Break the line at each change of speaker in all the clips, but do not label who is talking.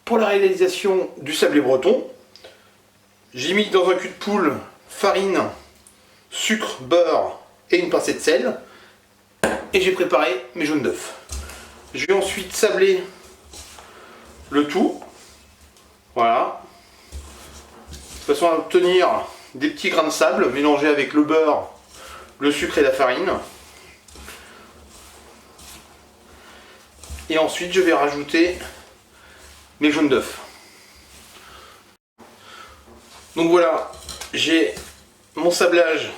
pour la réalisation du sablé breton, j'ai mis dans un cul de poule farine, sucre, beurre et une pincée de sel. Et j'ai préparé mes jaunes d'œufs. Je vais ensuite sabler le tout. Voilà. De façon à obtenir des petits grains de sable mélangés avec le beurre, le sucre et la farine. Et ensuite je vais rajouter mes jaunes d'œufs. Donc voilà, j'ai mon sablage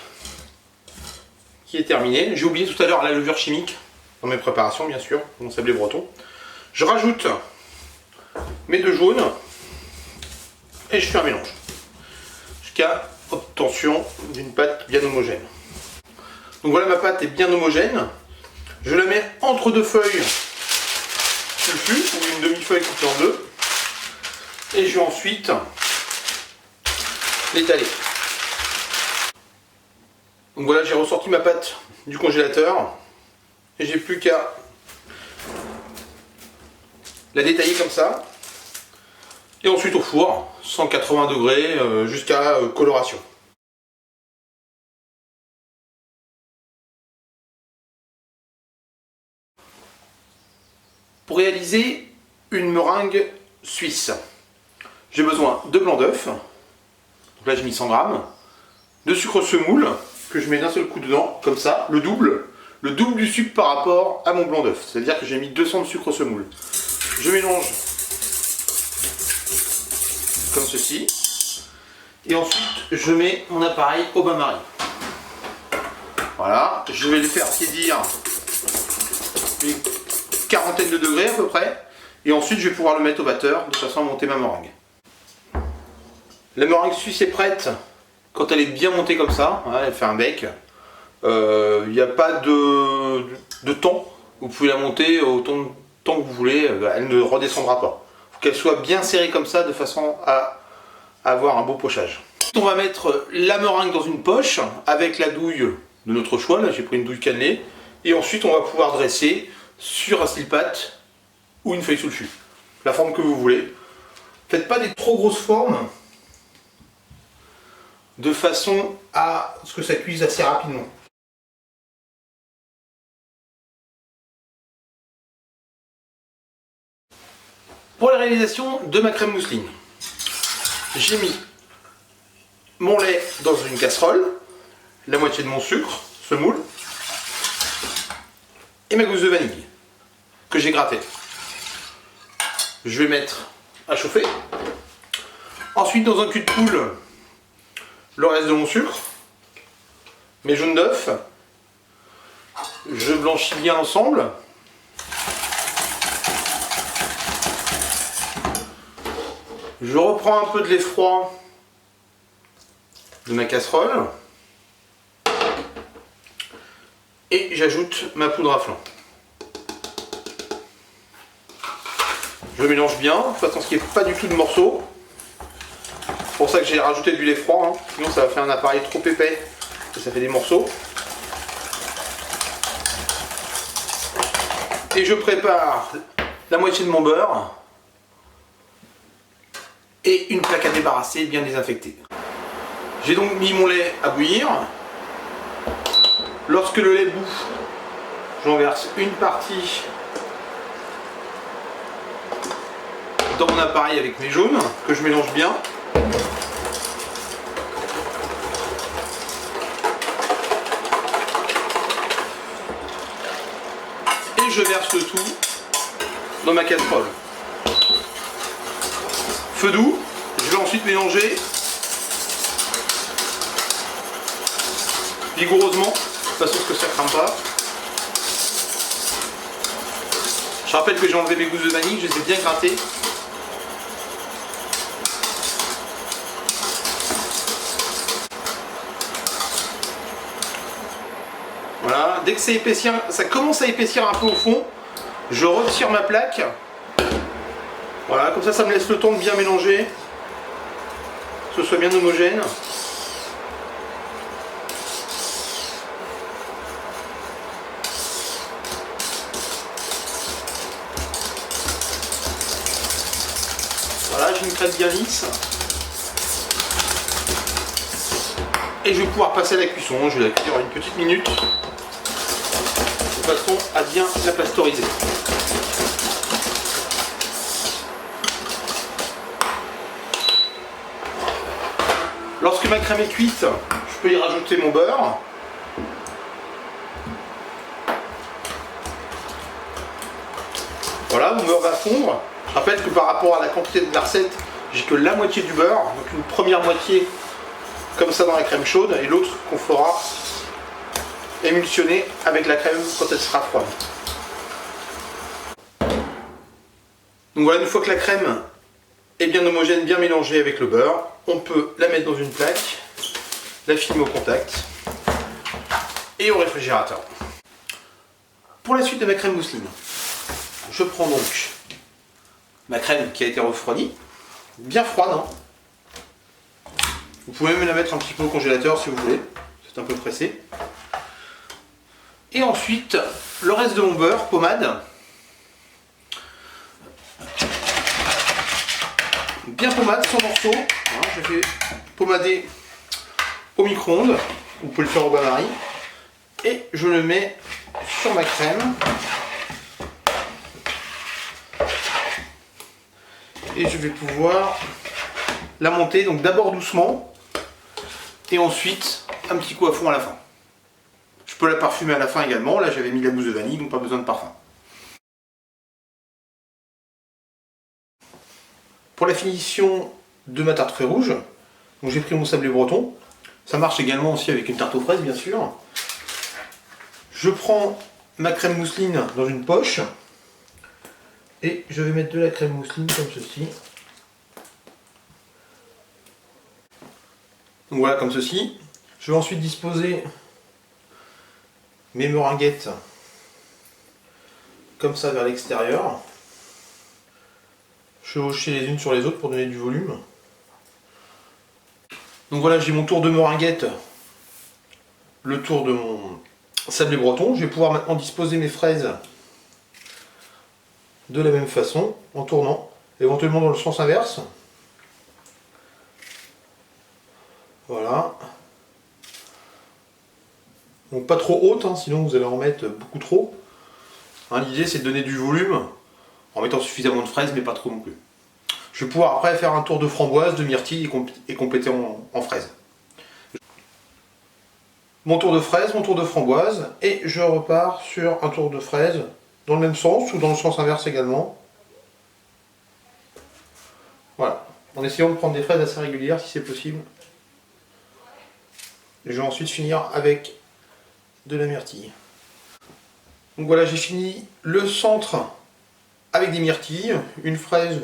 qui est terminé. J'ai oublié tout à l'heure la levure chimique dans mes préparations, bien sûr, mon sablé breton. Je rajoute mes deux jaunes et je fais un mélange jusqu'à obtention d'une pâte bien homogène. Donc voilà, ma pâte est bien homogène. Je la mets entre deux feuilles sulfu ou une demi-feuille coupée en deux et je vais ensuite l'étaler. Donc voilà, j'ai ressorti ma pâte du congélateur et j'ai plus qu'à la détailler comme ça et ensuite au four 180 degrés jusqu'à coloration. Pour réaliser une meringue suisse, j'ai besoin de blanc d'œuf, donc là j'ai mis 100 g, de sucre semoule que je mets d'un seul coup dedans, comme ça, le double du sucre par rapport à mon blanc d'œuf, c'est-à-dire que j'ai mis 200 de sucre semoule. Je mélange comme ceci, et ensuite je mets mon appareil au bain-marie. Voilà, je vais le faire tiédir une quarantaine de degrés à peu près, et ensuite je vais pouvoir le mettre au batteur de façon à monter ma meringue. La meringue suisse est prête quand elle est bien montée comme ça, hein, elle fait un bec. Il n'y a pas de temps, vous pouvez la monter autant de temps que vous voulez, elle ne redescendra pas. Il faut qu'elle soit bien serrée comme ça de façon à avoir un beau pochage. On va mettre la meringue dans une poche avec la douille de notre choix, là j'ai pris une douille cannelée, et ensuite on va pouvoir dresser sur un style-pâte ou une feuille sulfu, la forme que vous voulez. Faites pas des trop grosses formes, de façon à ce que ça cuise assez rapidement. Pour la réalisation de ma crème mousseline, j'ai mis mon lait dans une casserole, la moitié de mon sucre semoule et ma gousse de vanille que j'ai grattée. Je vais mettre à chauffer. Ensuite, dans un cul de poule, le reste de mon sucre, mes jaunes d'œufs, je blanchis bien ensemble. Je reprends un peu de lait froid de ma casserole et j'ajoute ma poudre à flan. Je mélange bien, de façon à ce qu'il n'y ait pas du tout de morceaux. C'est pour ça que j'ai rajouté du lait froid, hein. Sinon ça va faire un appareil trop épais et ça fait des morceaux. Et je prépare la moitié de mon beurre et une plaque à débarrasser bien désinfectée. J'ai donc mis mon lait à bouillir. Lorsque le lait bout, j'en verse une partie dans mon appareil avec mes jaunes, que je mélange bien. Et je verse le tout dans ma casserole. Feu doux, je vais ensuite mélanger vigoureusement, de façon à ce que ça ne crame pas. Je rappelle que j'ai enlevé mes gousses de vanille, je les ai bien grattées. Voilà, dès que ça commence à épaissir un peu au fond, je retire ma plaque. Voilà, comme ça me laisse le temps de bien mélanger, que ce soit bien homogène. une crème bien lisse. Et je vais pouvoir passer à la cuisson. Je vais la cuire une petite minute de façon à bien la pasteuriser. Lorsque ma crème est cuite, je peux y rajouter mon beurre. Voilà, mon beurre va fondre. Je rappelle que par rapport à la quantité de la recette, j'ai que la moitié du beurre, donc une première moitié comme ça dans la crème chaude et l'autre qu'on fera émulsionner avec la crème quand elle sera froide. Donc voilà, une fois que la crème est bien homogène, bien mélangée avec le beurre, on peut la mettre dans une plaque, la filmer au contact et au réfrigérateur. Pour la suite de ma crème mousseline, je prends donc ma crème qui a été refroidie, bien froide. Hein. Vous pouvez même la mettre un petit peu au congélateur si vous voulez, c'est un peu pressé. Et ensuite, le reste de mon beurre, pommade. Bien pommade, sans morceaux. Hein, je fais pommader au micro-ondes. Vous pouvez le faire au bain-marie. Et je le mets sur ma crème. Et je vais pouvoir la monter, donc d'abord doucement. Et ensuite, un petit coup à fond à la fin. Je peux la parfumer à la fin également. Là, j'avais mis la mousse de vanille, donc pas besoin de parfum. Pour la finition de ma tarte frais rouge, j'ai pris mon sablé breton. Ça marche également aussi avec une tarte aux fraises, bien sûr. Je prends ma crème mousseline dans une poche. Et je vais mettre de la crème mousseline comme ceci. Donc voilà, comme ceci. Je vais ensuite disposer mes meringuettes comme ça vers l'extérieur. Chevaucher les unes sur les autres pour donner du volume. Donc voilà, j'ai mon tour de meringuette, le tour de mon sablé breton. Je vais pouvoir maintenant disposer mes fraises de la même façon, en tournant, éventuellement dans le sens inverse. Voilà. Donc pas trop haute, hein, sinon vous allez en mettre beaucoup trop. Hein, l'idée c'est de donner du volume en mettant suffisamment de fraises, mais pas trop non plus. Je vais pouvoir après faire un tour de framboise, de myrtille et compléter en fraise. Mon tour de fraise, mon tour de framboise, et je repars sur un tour de fraise dans le même sens ou dans le sens inverse également. Voilà, en essayant de prendre des fraises assez régulières si c'est possible. Et je vais ensuite finir avec de la myrtille. Donc voilà, j'ai fini le centre avec des myrtilles, une fraise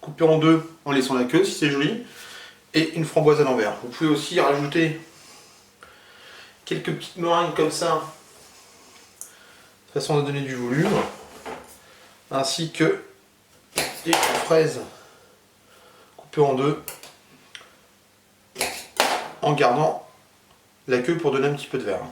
coupée en deux en laissant la queue si c'est joli, et une framboise à l'envers. Vous pouvez aussi rajouter quelques petites meringues comme ça, de façon à donner du volume, ainsi que des fraises coupées en deux, en gardant la queue pour donner un petit peu de verre.